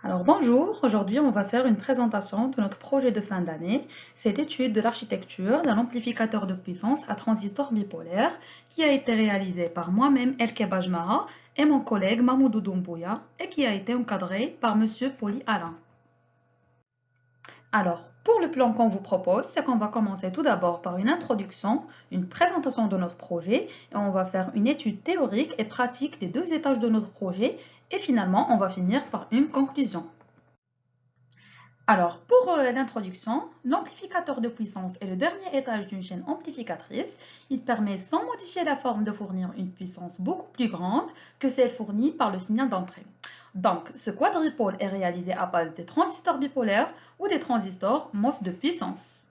Alors bonjour, aujourd'hui on va faire une présentation de notre projet de fin d'année. C'est l'étude de l'architecture d'un amplificateur de puissance à transistor bipolaire qui a été réalisé par moi-même Elke Bajmara et mon collègue Mamoudou Doumbouya et qui a été encadré par Monsieur Poli Alain. Alors, pour le plan qu'on vous propose, c'est qu'on va commencer tout d'abord par une introduction, une présentation de notre projet et on va faire une étude théorique et pratique des deux étages de notre projet et finalement on va finir par une conclusion. Alors, pour l'introduction, l'amplificateur de puissance est le dernier étage d'une chaîne amplificatrice. Il permet, sans modifier la forme, de fournir une puissance beaucoup plus grande que celle fournie par le signal d'entrée. Donc, ce quadripôle est réalisé à base des transistors bipolaires ou des transistors MOS de puissance.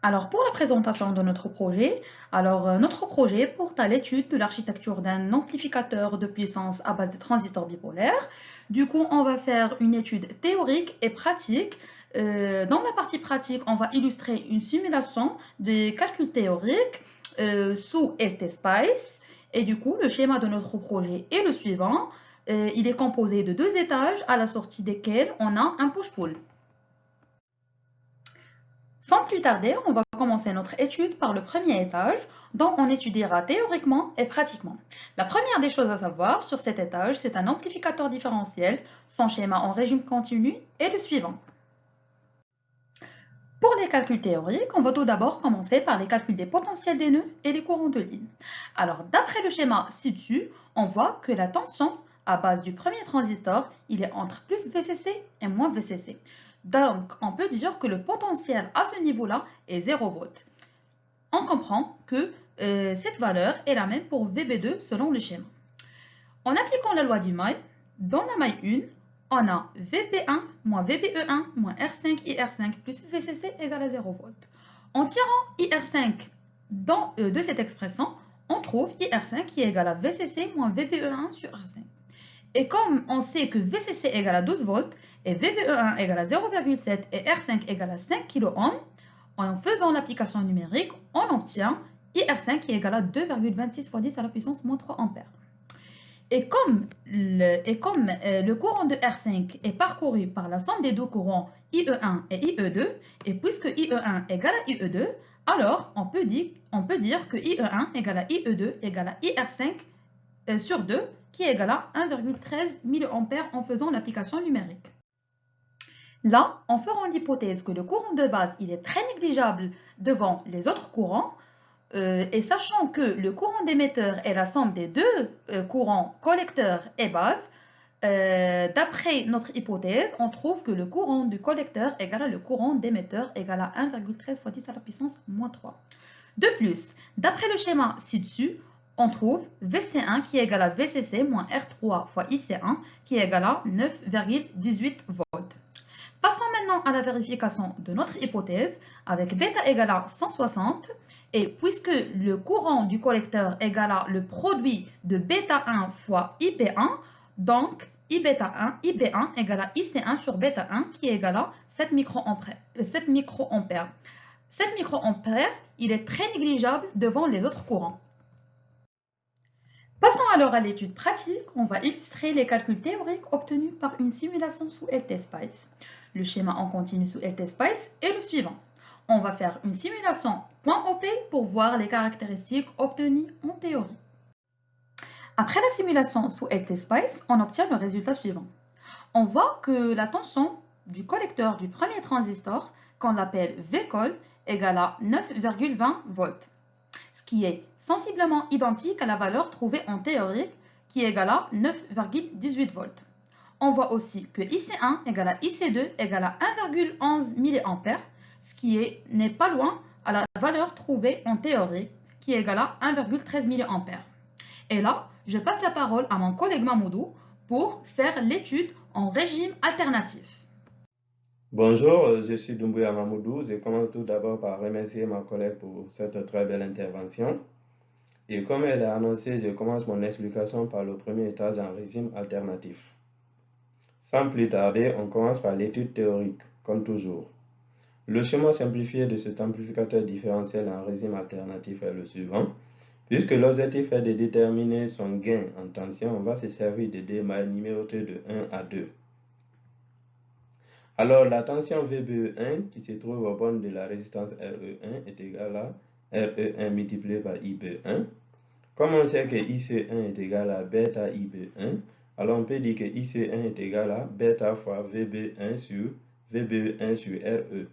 Alors, pour la présentation de notre projet, notre projet porte à l'étude de l'architecture d'un amplificateur de puissance à base de transistors bipolaires. Du coup, on va faire une étude théorique et pratique. Dans la partie pratique, on va illustrer une simulation des calculs théoriques sous LT-SPICE. Et du coup, le schéma de notre projet est le suivant. Il est composé de deux étages à la sortie desquels on a un push-pull. Sans plus tarder, on va commencer notre étude par le premier étage, dont on étudiera théoriquement et pratiquement. La première des choses à savoir sur cet étage, c'est un amplificateur différentiel. Son schéma en régime continu est le suivant. Pour les calculs théoriques, on va tout d'abord commencer par les calculs des potentiels des nœuds et des courants de ligne. Alors, d'après le schéma ci-dessus, on voit que la tension à base du premier transistor, il est entre plus VCC et moins VCC. Donc, on peut dire que le potentiel à ce niveau-là est 0 volts. On comprend que cette valeur est la même pour VB2 selon le schéma. En appliquant la loi du maille, dans la maille 1, on a VP1 moins VBE1 moins R5 IR5 plus VCC égale à 0 volts. En tirant IR5 de cette expression, on trouve IR5 qui est égal à VCC moins VBE1 sur R5. Et comme on sait que VCC égale à 12 volts et VBE1 égale à 0,7 et R5 égale à 5 kΩ, en faisant l'application numérique, on obtient IR5 qui est égal à 2,26 fois 10 à la puissance moins 3 ampères. Et comme le courant de R5 est parcouru par la somme des deux courants IE1 et IE2, et puisque IE1 égale à IE2, alors on peut dire que IE1 égale à IE2 égale à IR5 sur 2, qui est égal à 1,13 mA en faisant l'application numérique. Là, en faisant l'hypothèse que le courant de base il est très négligeable devant les autres courants, et sachant que le courant d'émetteur est la somme des deux courants collecteur et base, d'après notre hypothèse, on trouve que le courant du collecteur égale à le courant d'émetteur égale à 1,13 fois 10 à la puissance moins 3. De plus, d'après le schéma ci-dessus, on trouve VC1 qui est égal à VCC moins R3 fois IC1 qui est égal à 9,18 volts. Passons maintenant à la vérification de notre hypothèse avec bêta égale à 160 et puisque le courant du collecteur égale à le produit de bêta 1 fois IP1, donc IB1 égale à IC1 sur bêta 1 qui est égal à 7 microampères. 7 microampères, il est très négligeable devant les autres courants. Passons alors à l'étude pratique, on va illustrer les calculs théoriques obtenus par une simulation sous LT-SPICE. Le schéma en continu sous LT-SPICE est le suivant. On va faire une simulation .op pour voir les caractéristiques obtenues en théorie. Après la simulation sous LT-SPICE, on obtient le résultat suivant. On voit que la tension du collecteur du premier transistor, qu'on l'appelle Vcol, égale à 9,20 volts, ce qui est sensiblement identique à la valeur trouvée en théorique qui est égale à 9,18 volts. On voit aussi que IC1 égale à IC2 égale à 1,11 mA, ce qui n'est pas loin à la valeur trouvée en théorique qui est égale à 1,13 mA. Et là, je passe la parole à mon collègue Mamoudou pour faire l'étude en régime alternatif. Bonjour, je suis Doumbouya Mamoudou. Je commence tout d'abord par remercier ma collègue pour cette très belle intervention. Et comme elle a annoncé, je commence mon explication par le premier étage en régime alternatif. Sans plus tarder, on commence par l'étude théorique, comme toujours. Le schéma simplifié de cet amplificateur différentiel en régime alternatif est le suivant. Puisque l'objectif est de déterminer son gain en tension, on va se servir de deux mailles numérotées de 1 à 2. Alors, la tension VBE1 qui se trouve au borne de la résistance RE1 est égale à RE1 multiplié par IB1. Comme on sait que IC1 est égal à bêta IB1, alors on peut dire que IC1 est égal à bêta fois VB1 sur VBE1 sur RE.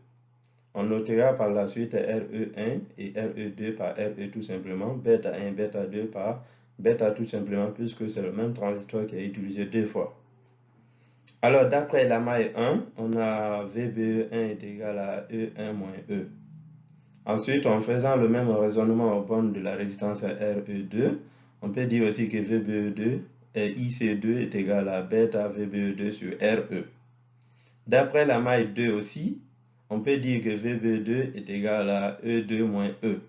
On notera par la suite RE1 et RE2 par RE tout simplement, bêta 1, bêta 2 par bêta tout simplement, puisque c'est le même transistor qui est utilisé deux fois. Alors, d'après la maille 1, on a VBE1 est égal à E1 moins E. Ensuite, en faisant le même raisonnement au bornes de la résistance à RE2, on peut dire aussi que VBE2 et IC2 est égal à bêta VBE2 sur RE. D'après la maille 2 aussi, on peut dire que VBE2 est égal à E2 moins E.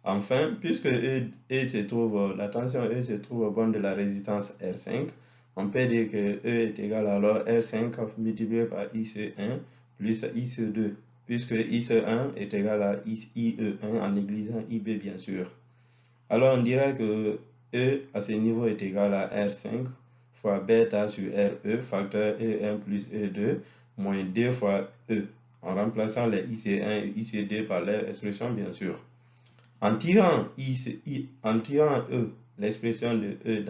Enfin, puisque la tension E se trouve au borne de la résistance R5, on peut dire que E est égal à alors R5 multiplié par IC1 plus IC2, puisque IC1 est égal à IE1 en négligeant IB bien sûr. Alors on dirait que E à ce niveau est égal à R5 fois bêta sur RE, facteur E1 plus E2, moins 2 fois E, en remplaçant les IC1 et IC2 par leur expression bien sûr. En tirant E, l'expression de E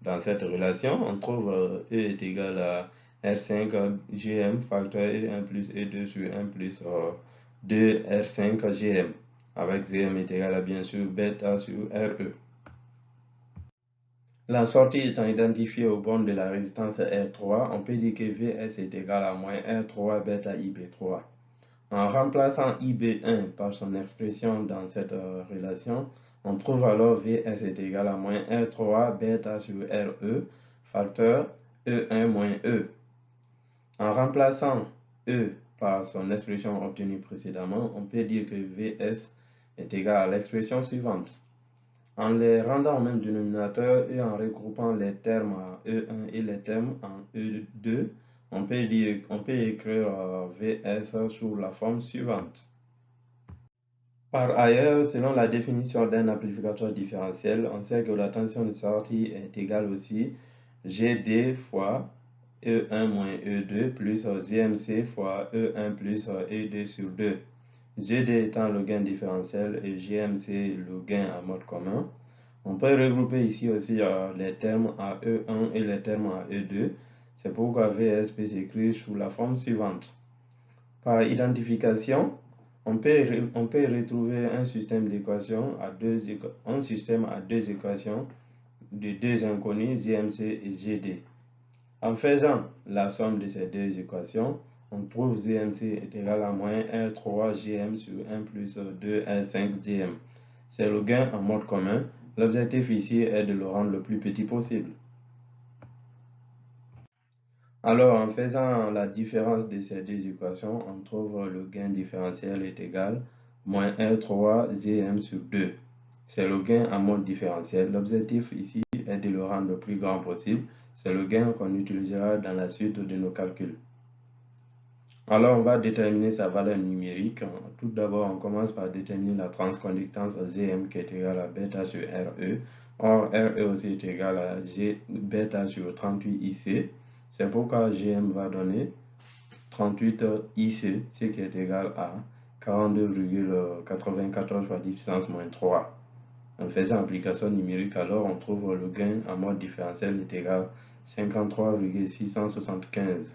dans cette relation, on trouve E est égal à R5 GM facteur E1 plus E2 sur 1 plus 2 R5 GM, avec GM est égal à bien sûr bêta sur RE. La sortie étant identifiée au borne de la résistance R3, on peut dire que Vs est égal à moins R3 bêta IB3. En remplaçant IB1 par son expression dans cette relation, on trouve alors Vs est égal à moins R3 bêta sur RE, facteur E1 moins E. En remplaçant E par son expression obtenue précédemment, on peut dire que Vs est égal à l'expression suivante. En les rendant au même dénominateur et en regroupant les termes à E1 et les termes en E2, on peut écrire Vs sous la forme suivante. Par ailleurs, selon la définition d'un amplificateur différentiel, on sait que la tension de sortie est égale aussi GD fois E1 moins E2 plus GMC fois E1 plus E2 sur 2. GD étant le gain différentiel et GMC le gain à mode commun. On peut regrouper ici aussi les termes à E1 et les termes à E2. C'est pourquoi Vs peut s'écrire sous la forme suivante. Par identification, on peut retrouver un système d'équations à deux équations de deux inconnus, GMC et GD. En faisant la somme de ces deux équations, on trouve GMC est égal à moins R3 GM sur 1 plus 2 R5 GM. C'est le gain en mode commun. L'objectif ici est de le rendre le plus petit possible. Alors, en faisant la différence de ces deux équations, on trouve le gain différentiel est égal à moins R3 GM sur 2. C'est le gain en mode différentiel. L'objectif ici est de le rendre le plus grand possible. C'est le gain qu'on utilisera dans la suite de nos calculs. Alors, on va déterminer sa valeur numérique. Tout d'abord, on commence par déterminer la transconductance GM qui est égale à bêta sur RE. Or, RE aussi est égal à bêta sur 38 IC. C'est pourquoi GM va donner 38 IC, ce qui est égal à 42,94 fois 10 puissance moins 3. En faisant application numérique, alors on trouve le gain en mode différentiel est égal à 53,675.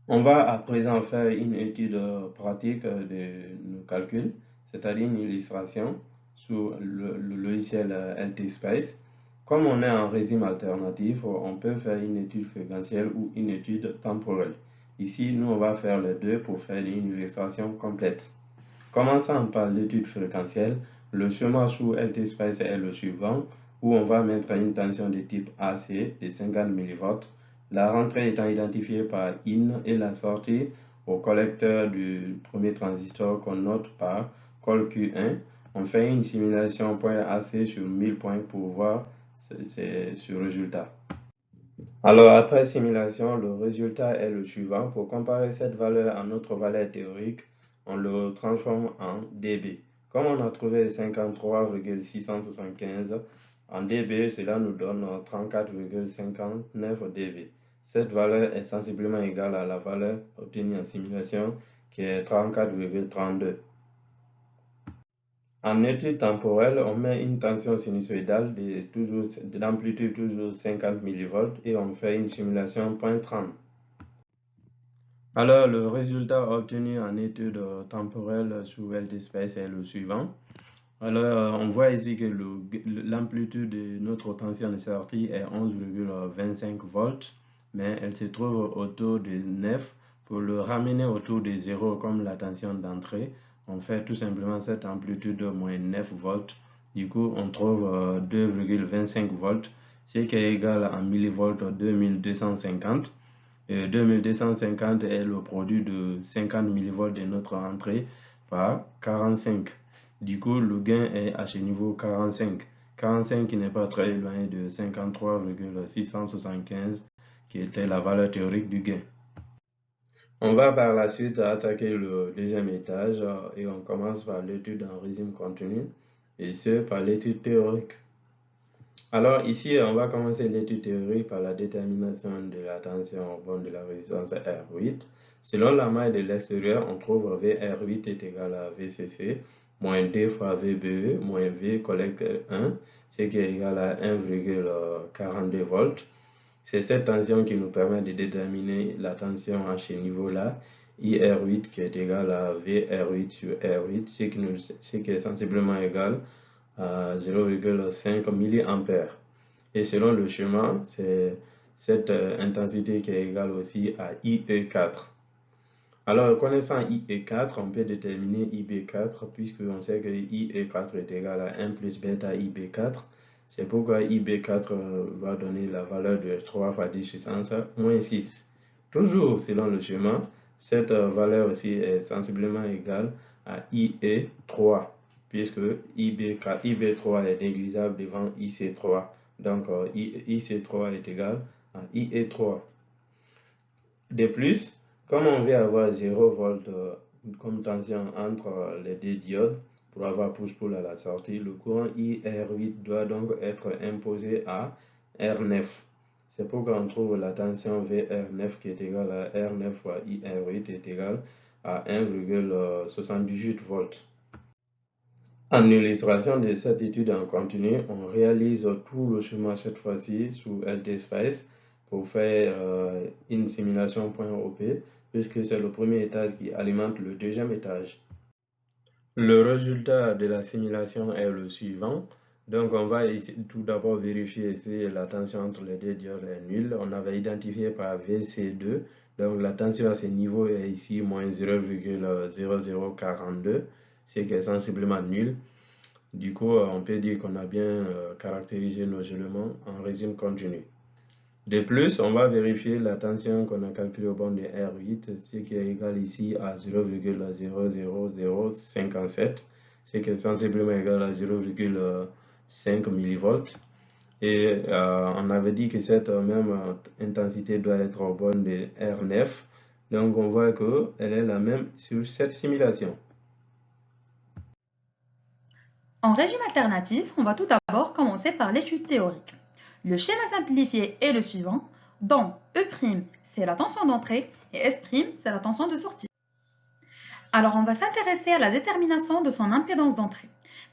On va à présent faire une étude pratique de nos calculs, c'est-à-dire une illustration sur le logiciel LTSpace. Comme on est en régime alternatif, on peut faire une étude fréquentielle ou une étude temporelle. Ici, nous, on va faire les deux pour faire une illustration complète. Commençons par l'étude fréquentielle. Le schéma sous LTSpace est le suivant, où on va mettre une tension de type AC de 50 mV. La rentrée étant identifiée par IN et la sortie au collecteur du premier transistor qu'on note par col Q1. On fait une simulation point AC sur 1000 points pour voir ce résultat. Alors après simulation, le résultat est le suivant. Pour comparer cette valeur à notre valeur théorique, on le transforme en dB. Comme on a trouvé 53,675 en dB, cela nous donne 34,59 dB. Cette valeur est sensiblement égale à la valeur obtenue en simulation qui est 34,32. En étude temporelle, on met une tension sinusoïdale d'amplitude toujours 50 mV et on fait une simulation 0.30. Alors, le résultat obtenu en étude temporelle sous LTSpace est le suivant. Alors, on voit ici que l'amplitude de notre tension de sortie est 11,25 volts, mais elle se trouve autour de 9. Pour le ramener autour de 0 comme la tension d'entrée, on fait tout simplement cette amplitude de moins 9 volts. Du coup, on trouve 2,25 volts, ce qui est égal à millivolts 2250. 2250 est le produit de 50 millivolts de notre entrée par 45. Du coup, le gain est à ce niveau 45. 45 qui n'est pas très éloigné de 53,675 qui était la valeur théorique du gain. On va par la suite attaquer le deuxième étage et on commence par l'étude en régime continu et ce par l'étude théorique. Alors ici, on va commencer l'étude théorique par la détermination de la tension au bord de la résistance R8. Selon la maille de l'extérieur, on trouve VR8 est égal à VCC moins D fois VBE moins V collecteur 1, ce qui est égal à 1,42 volts. C'est cette tension qui nous permet de déterminer la tension à ce niveau-là, IR8 qui est égal à VR8 sur R8, ce qui est sensiblement égal à 0,5 mA. Et selon le schéma, c'est cette intensité qui est égale aussi à IE4. Alors, connaissant IE4, on peut déterminer IB4 puisqu'on sait que IE4 est égal à 1 plus bêta IB4. C'est pourquoi IB4 va donner la valeur de 3 fois 10 puissance moins 6. Toujours selon le schéma, cette valeur aussi est sensiblement égale à IE3 puisque IB3 est négligeable devant IC3. Donc, IC3 est égal à IE3. De plus, comme on veut avoir 0 volt comme tension entre les deux diodes, pour avoir push-pull à la sortie, le courant IR8 doit donc être imposé à R9. C'est pourquoi on trouve la tension VR9 qui est égale à R9 fois IR8 est égale à 1,78 volts. En illustration de cette étude en continu, on réalise tout le schéma cette fois-ci sous LTSpace pour faire une simulation .op puisque c'est le premier étage qui alimente le deuxième étage. Le résultat de la simulation est le suivant. Donc on va ici tout d'abord vérifier si la tension entre les deux diodes est nulle. On avait identifié par VC2. Donc la tension à ce niveau est ici moins 0,0042, ce qui est sensiblement nul. Du coup, on peut dire qu'on a bien caractérisé nos éléments en régime continu. De plus, on va vérifier la tension qu'on a calculée au bord de R8, ce qui est égal ici à 0,00057, ce qui est sensiblement égal à 0,5 millivolts. Et on avait dit que cette même intensité doit être au bord de R9. Donc, on voit qu'elle est la même sur cette simulation. En régime alternatif, on va tout d'abord commencer par l'étude théorique. Le schéma simplifié est le suivant, dont E', c'est la tension d'entrée et S', c'est la tension de sortie. Alors, on va s'intéresser à la détermination de son impédance d'entrée.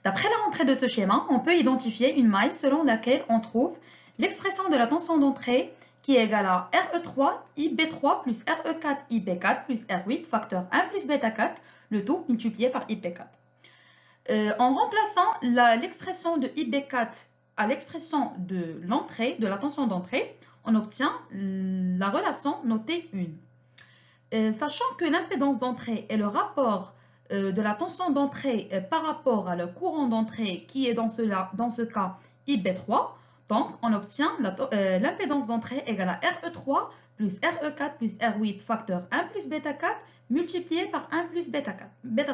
D'après la rentrée de ce schéma, on peut identifier une maille selon laquelle on trouve l'expression de la tension d'entrée qui est égale à RE3 IB3 plus RE4 IB4 plus R8 facteur 1 plus bêta 4, le tout multiplié par IB4. En remplaçant l'expression de IB4 à l'expression de l'entrée, de la tension d'entrée, on obtient la relation notée 1. Sachant que l'impédance d'entrée est le rapport de la tension d'entrée par rapport à le courant d'entrée qui est dans ce cas IB3, donc on obtient l'impédance d'entrée égale à RE3 plus RE4 plus R8 facteur 1 plus bêta 4 multiplié par 1 plus bêta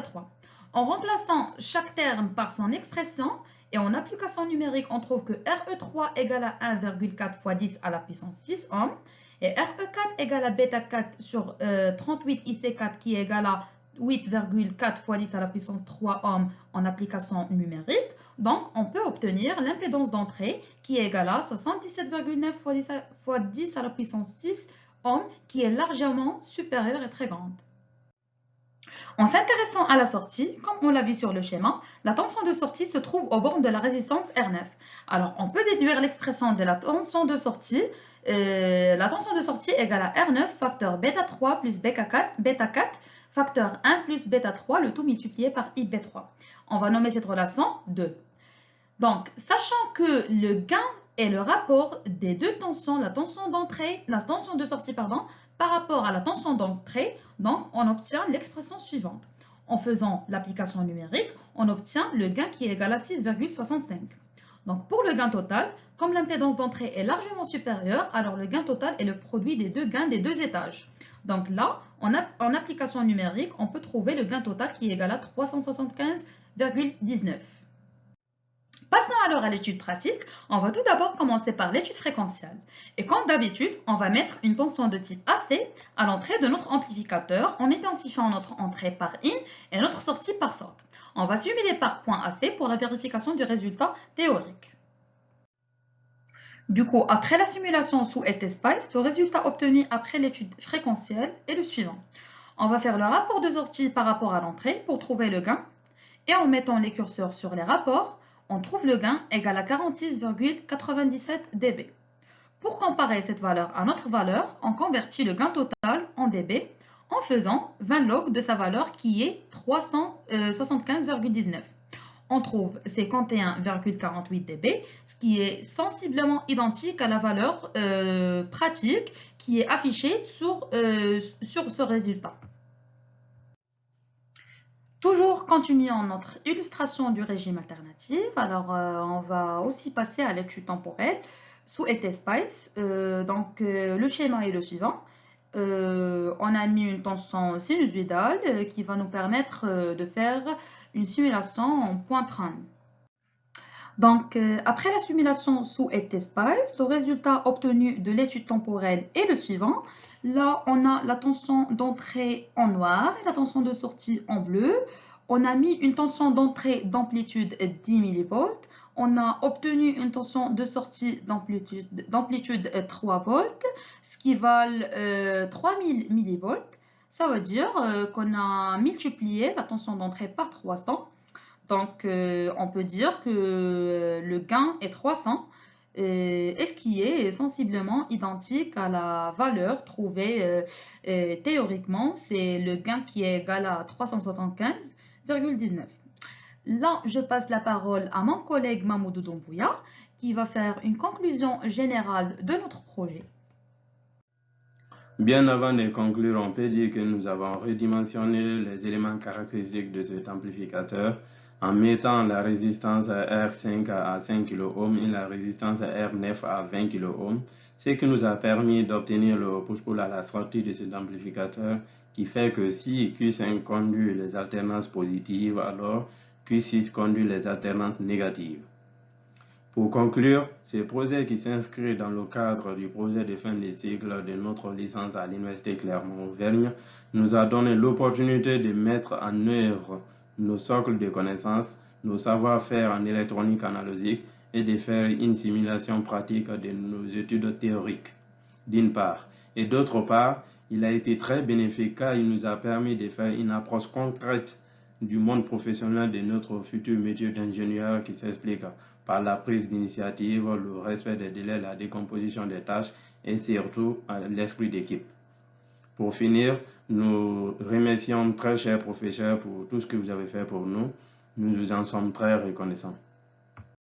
3. En remplaçant chaque terme par son expression et en application numérique, on trouve que RE3 égale à 1,4 fois 10 à la puissance 6 ohms et RE4 égale à bêta 4 sur 38 IC4 qui est égal à 8,4 fois 10 à la puissance 3 ohms en application numérique. Donc, on peut obtenir l'impédance d'entrée qui est égale à 77,9 fois 10 à la puissance 6 ohms, qui est largement supérieure et très grande. En s'intéressant à la sortie, comme on l'a vu sur le schéma, la tension de sortie se trouve aux bornes de la résistance R9. Alors, on peut déduire l'expression de la tension de sortie. La tension de sortie égale à R9 facteur bêta 3 plus bêta 4 facteur 1 plus bêta 3, le tout multiplié par IB3. On va nommer cette relation 2. Donc, sachant que le gain est le rapport des deux tensions, la tension de sortie, par rapport à la tension d'entrée, donc on obtient l'expression suivante. En faisant l'application numérique, on obtient le gain qui est égal à 6,65. Donc pour le gain total, comme l'impédance d'entrée est largement supérieure, alors le gain total est le produit des deux gains des deux étages. Donc là, en application numérique, on peut trouver le gain total qui est égal à 375,19. Passons alors à l'étude pratique. On va tout d'abord commencer par l'étude fréquentielle. Et comme d'habitude, on va mettre une tension de type AC à l'entrée de notre amplificateur en identifiant notre entrée par IN et notre sortie par SOT. On va simuler par point AC pour la vérification du résultat théorique. Du coup, après la simulation sous ETSPICE, le résultat obtenu après l'étude fréquentielle est le suivant. On va faire le rapport de sortie par rapport à l'entrée pour trouver le gain. Et en mettant les curseurs sur les rapports, on trouve le gain égal à 46,97 dB. Pour comparer cette valeur à notre valeur, on convertit le gain total en dB en faisant 20 log de sa valeur qui est 375,19. On trouve 51,48 dB, ce qui est sensiblement identique à la valeur pratique qui est affichée sur ce résultat. Toujours continuant notre illustration du régime alternatif, alors on va aussi passer à l'étude temporelle sous ETSPICE. Le schéma est le suivant. On a mis une tension sinusoïdale qui va nous permettre de faire une simulation en point trend. Donc, après la simulation sous ETSPICE, le résultat obtenu de l'étude temporelle est le suivant. Là, on a la tension d'entrée en noir et la tension de sortie en bleu. On a mis une tension d'entrée d'amplitude 10 mV. On a obtenu une tension de sortie d'amplitude 3 volts, ce qui valent 3000 mV. Ça veut dire qu'on a multiplié la tension d'entrée par 300. Donc, on peut dire que le gain est 300, et ce qui est sensiblement identique à la valeur trouvée théoriquement, c'est le gain qui est égal à 375,19. Là, je passe la parole à mon collègue Mamoudou Doumbouya, qui va faire une conclusion générale de notre projet. Bien avant de conclure, on peut dire que nous avons redimensionné les éléments caractéristiques de cet amplificateur en mettant la résistance à R5 à 5 kΩ et la résistance à R9 à 20 kΩ, ce qui nous a permis d'obtenir le push-pull à la sortie de cet amplificateur, qui fait que si Q5 conduit les alternances positives, alors Q6 conduit les alternances négatives. Pour conclure, ce projet qui s'inscrit dans le cadre du projet de fin de cycle de notre licence à l'Université Clermont-Auvergne nous a donné l'opportunité de mettre en œuvre nos socles de connaissances, nos savoir-faire en électronique analogique et de faire une simulation pratique de nos études théoriques, d'une part. Et d'autre part, il a été très bénéfique car il nous a permis de faire une approche concrète du monde professionnel de notre futur métier d'ingénieur qui s'explique par la prise d'initiative, le respect des délais, la décomposition des tâches et surtout l'esprit d'équipe. Pour finir, nous remercions très chers professeurs pour tout ce que vous avez fait pour nous. Nous vous en sommes très reconnaissants.